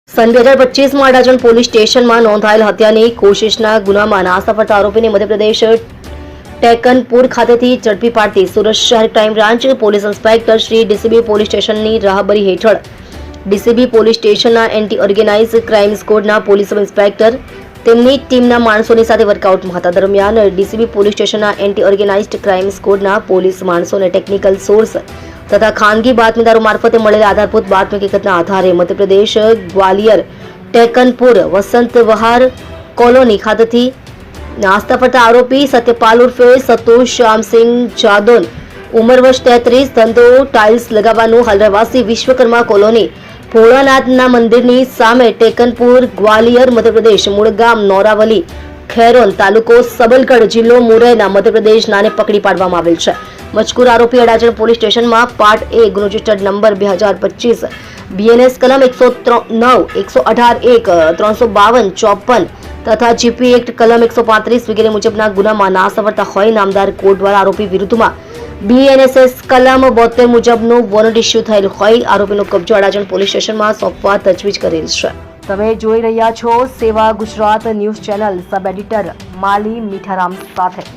સન 2025માં Adajan police સ્ટેશનમાં નોંધાયેલ હત્યાની કોશિશના ગુનામાં નાસ્તા ફરતા આરોપીને મધ્યપ્રદેશ ટેકનપુર ખાતેથી ઝડપી પાડતી સુરત શહેર crime branch police inspector Shri DCB police સ્ટેશનની રાહબરી હેઠળ ડીસીબી પોલીસ સ્ટેશનના એન્ટી ઓર્ગેનાઇઝ ક્રાઇમ સ્કોડના પોલીસ સબ ઇન્સ્પેક્ટર તેમની ટીમના માણસોની સાથે વર્કઆઉટમાં હતા. દરમિયાન ડીસીબી પોલીસ સ્ટેશનના એન્ટી ઓર્ગેનાઇઝડ ક્રાઇમ સ્કોડના પોલીસ માણસોને ટેકનિકલ સોર્સ તથા ખાનગી બાતમીદારો મારફતે મળેલા આધારભૂત બાતમી હકીકતના આધારે મધ્યપ્રદેશ ગ્વાલિયર ટેકનપુર વસંત વહાર કોલોની ખાતેથી નાસ્તા ફરતા આરોપી સત્યપાલ ઉર્ફે સતોષ શ્યામસિંહ જાદોન ઉંમર વર્ષ 33 ધંધો ટાઇલ્સ લગાવવાનું હલરવાસી વિશ્વકર્મા કોલોની ભોળાનાથના મંદિરની સામે ટેકનપુર ગ્વાલિયર મધ્યપ્રદેશ મૂળ ગામ નોરાવલી ખેરોન તાલુકો સબલગઢ જિલ્લો મુરૈના મધ્યપ્રદેશ નાને પકડી પાડવામાં આવેલ છે. મજકૂર આરોપી અડાજણ પોલીસ સ્ટેશનમાં પાર્ટ એ ગુનો રજિસ્ટર્ડ નંબર 2025 બીએનએસ કલમ 109 118 1 352 54 તથા જીપી એક્ટ કલમ 135 વગેરે મુજબના ગુનામાં નાસ્તા ફરતા હોય નામદાર કોર્ટ દ્વારા આરોપી વિરુદ્ધમાં બીએનએસએસ કલમ 72 મુજબનો વોરંટ ઇસ્યુ થયેલ હોય આરોપીનો કબજો અડાજણ પોલીસ સ્ટેશનમાં સોંપવા તજવીજ કરેલ છે. તમે જોઈ રહ્યા છો Seva Gujarat news channel, sub editor Mali Mitharam સાથે.